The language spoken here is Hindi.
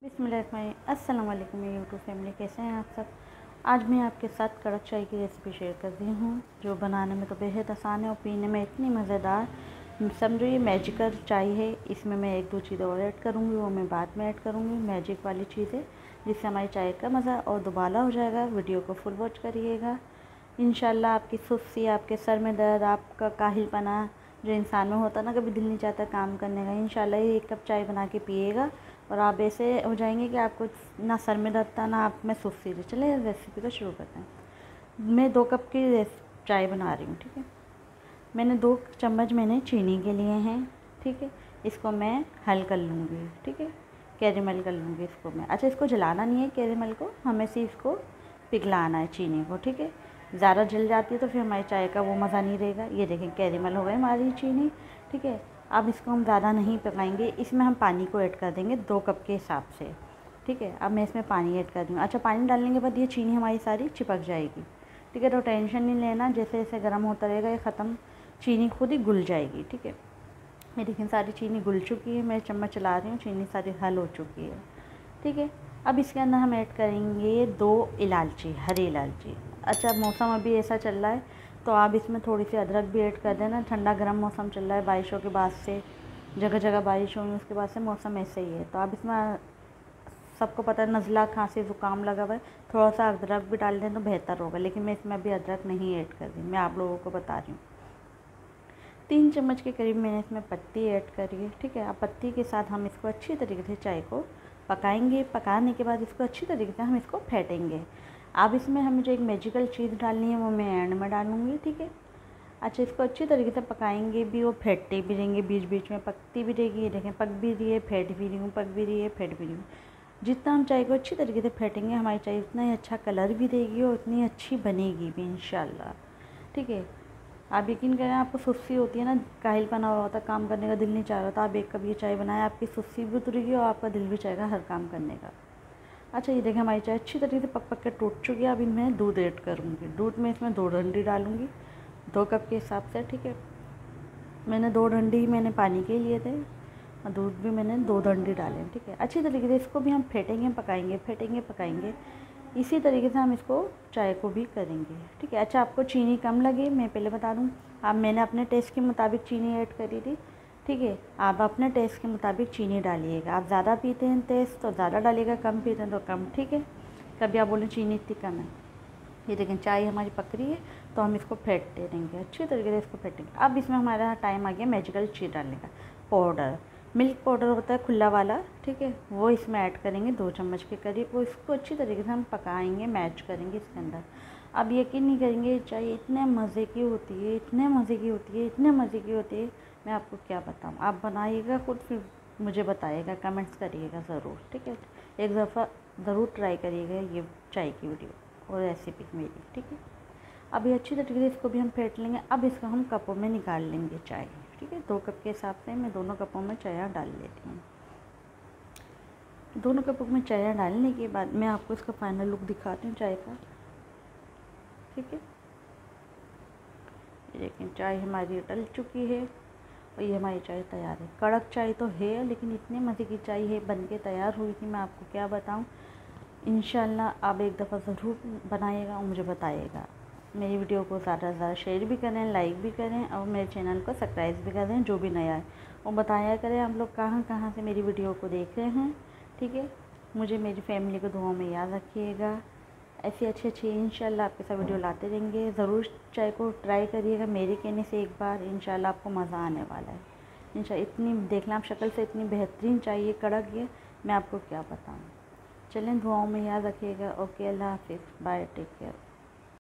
अस्सलाम वालेकुम मेरी यूट्यूब फैमिली, कैसे हैं आप सब। आज मैं आपके साथ कड़क चाय की रेसिपी शेयर कर रही हूँ, जो बनाने में तो बेहद आसान है और पीने में इतनी मज़ेदार। समझो ये मैजिकल चाय है। इसमें मैं एक दो चीज़ें और ऐड करूँगी, वो मैं बाद में ऐड करूँगी, मैजिक वाली चीज़ें, जिससे हमारी चाय का मज़ा और दुबाला हो जाएगा। वीडियो को फुल वॉच करिएगा। इंशाल्लाह आपकी सुस्ती, आपके सर में दर्द, आपका काहिलपना जो इंसान में होता ना, कभी दिल नहीं चाहता काम करने का, इंशाल्लाह ये एक कप चाय बना के पिएगा और आप ऐसे हो जाएंगे कि आपको ना सर में दर्द था, ना आप में सुस्ती थी। चलिए रेसिपी को शुरू करते हैं। मैं 2 कप की चाय बना रही हूँ, ठीक है। मैंने 2 चम्मच चीनी के लिए हैं, ठीक है। इसको मैं हल कर लूँगी, ठीक है, कैरेमल कर लूँगी इसको मैं। अच्छा, इसको जलाना नहीं है कैरेमल को, हमें सिर्फ इसको पिघलाना है चीनी को, ठीक है। ज़्यादा जल जाती है तो फिर हमारी चाय का वो मज़ा नहीं रहेगा। ये देखें कैरेमल हो गई हमारी चीनी, ठीक है। अब इसको हम ज़्यादा नहीं पकाएंगे, इसमें हम पानी को ऐड कर देंगे 2 कप के हिसाब से, ठीक है। अब मैं इसमें पानी ऐड कर दूँगी। अच्छा, पानी डालने के बाद ये चीनी हमारी सारी चिपक जाएगी, ठीक है। तो टेंशन नहीं लेना, जैसे जैसे गर्म होता रहेगा ये ख़त्म, चीनी खुद ही घुल जाएगी, ठीक है। ये देखिए सारी चीनी घुल चुकी है, मैं चम्मच चला रही हूँ, चीनी सारी हल हो चुकी है, ठीक है। अब इसके अंदर हम ऐड करेंगे 2 इलायची, हरी इलायची। अच्छा, मौसम अभी ऐसा चल रहा है तो आप इसमें थोड़ी सी अदरक भी ऐड कर देना। ठंडा गर्म मौसम चल रहा है, बारिशों के बाद से, जगह जगह बारिश हुई उसके बाद से मौसम ऐसे ही है, तो आप इसमें, सबको पता है नज़ला खांसी ज़ुकाम लगा हुआ है, थोड़ा सा अदरक भी डाल दें तो बेहतर होगा, लेकिन मैं इसमें अभी अदरक नहीं ऐड कर रही, मैं आप लोगों को बता रही हूँ। 3 चम्मच के करीब मैंने इसमें पत्ती ऐड करी है, ठीक है। अब पत्ती के साथ हम इसको अच्छी तरीके से चाय को पकाएंगे। पकाने के बाद इसको अच्छी तरीके से हम इसको फेंटेंगे। अब इसमें हमें जो एक मैजिकल चीज़ डालनी है वो मैं एंड में डालूँगी, ठीक है। अच्छा, इसको अच्छी तरीके से पकाएंगे भी और फेंटते भी रहेंगे, बीच बीच में पकती भी रहेगी। ये देखें पक भी रही है, फेंट भी रही हूँ, पक भी रही है, फेंट भी रही हूँ। जितना हम चाय को अच्छी तरीके से फेंटेंगे, हमारी चाय उतना ही अच्छा कलर भी देगी और उतनी अच्छी बनेगी भी इंशाल्लाह, ठीक है। आप यकीन करें, आपको सुस्ती होती है ना, काहिलपना हो रहा होता, काम करने का दिल नहीं चाह रहा था, आप एक कप ये चाय बनाएं, आपकी सुस्ती भी उतरेगी और आपका दिल भी चाहेगा हर काम करने का। अच्छा, ये देखें हमारी चाय अच्छी तरीके से पक पक के टूट चुकी है। अब इनमें दूध ऐड करूँगी। दूध में इसमें 2 डंडी डालूँगी, 2 कप के हिसाब से, ठीक है। मैंने 2 डंडी मैंने पानी के लिए थे और दूध भी मैंने 2 डंडी डाले, ठीक है। अच्छी तरीके से इसको भी हम फेंटेंगे, पकाएंगे, फेंटेंगे, पकाएंगे। इसी तरीके से हम इसको चाय को भी करेंगे, ठीक है। अच्छा, आपको चीनी कम लगे, मैं पहले बता दूँ, अब मैंने अपने टेस्ट के मुताबिक चीनी ऐड करी थी, ठीक है। आप अपने टेस्ट के मुताबिक चीनी डालिएगा। आप ज़्यादा पीते हैं टेस्ट तो ज़्यादा डालिएगा, कम पीते हैं तो कम, ठीक है। कभी आप बोलें चीनी इतनी कम है। ये देखें चाय हमारी पक रही है तो हम इसको फेंटते रहेंगे, अच्छी तरीके से इसको फेंटेंगे। अब इसमें हमारा टाइम आ गया मैजिकल चीज़ डालने का। पाउडर, मिल्क पाउडर होता है खुला वाला, ठीक है, वो इसमें ऐड करेंगे 2 चम्मच के करीब। वो इसको अच्छी तरीके से हम पकाएंगे, मैच करेंगे इसके अंदर। अब यकीन नहीं करेंगे, चाय इतने मज़े की होती है, इतने मज़े की होती है, इतने मज़े की होती है, मैं आपको क्या बताऊँ। आप बनाइएगा खुद, फिर मुझे बताइएगा, कमेंट्स करिएगा ज़रूर, ठीक है। एक दफ़ा ज़रूर ट्राई करिएगा ये चाय की वीडियो और रेसिपी मेरी, ठीक है। अभी अच्छी तरीके से इसको भी हम फेंट लेंगे। अब इसको हम कपों में निकाल लेंगे चाय, ठीक है। 2 कप के हिसाब से मैं दोनों कपों में चाय डाल लेती हूँ। दोनों कपों में चाय डालने के बाद मैं आपको इसका फाइनल लुक दिखाती हूँ चाय का, ठीक है। लेकिन चाय हमारी डल चुकी है और ये हमारी चाय तैयार है। कड़क चाय तो है, लेकिन इतने मज़े की चाय है, बन के तैयार हुई थी, मैं आपको क्या बताऊँ। इंशाल्लाह आप एक दफ़ा ज़रूर बनाइएगा और मुझे बताइएगा। मेरी वीडियो को ज़्यादा से ज़्यादा शेयर भी करें, लाइक भी करें और मेरे चैनल को सब्सक्राइब भी करें, जो भी नया है। और बताया करें आप लोग कहाँ कहाँ से मेरी वीडियो को देख रहे हैं, ठीक है। मुझे, मेरी फैमिली को दुआओं में याद रखिएगा। ऐसी अच्छी इंशाल्लाह आपके साथ वीडियो लाते रहेंगे। ज़रूर चाय को ट्राई करिएगा मेरे कहने से एक बार, इंशाल्लाह आपको मज़ा आने वाला है। इंशाल्लाह इतनी देखना आप शक्ल से इतनी बेहतरीन चाहिए, कड़क ये, मैं आपको क्या बताऊँ। चलें, दुआओं में याद रखिएगा। ओके, अल्लाह हाफिज़, बाय, टेक केयर।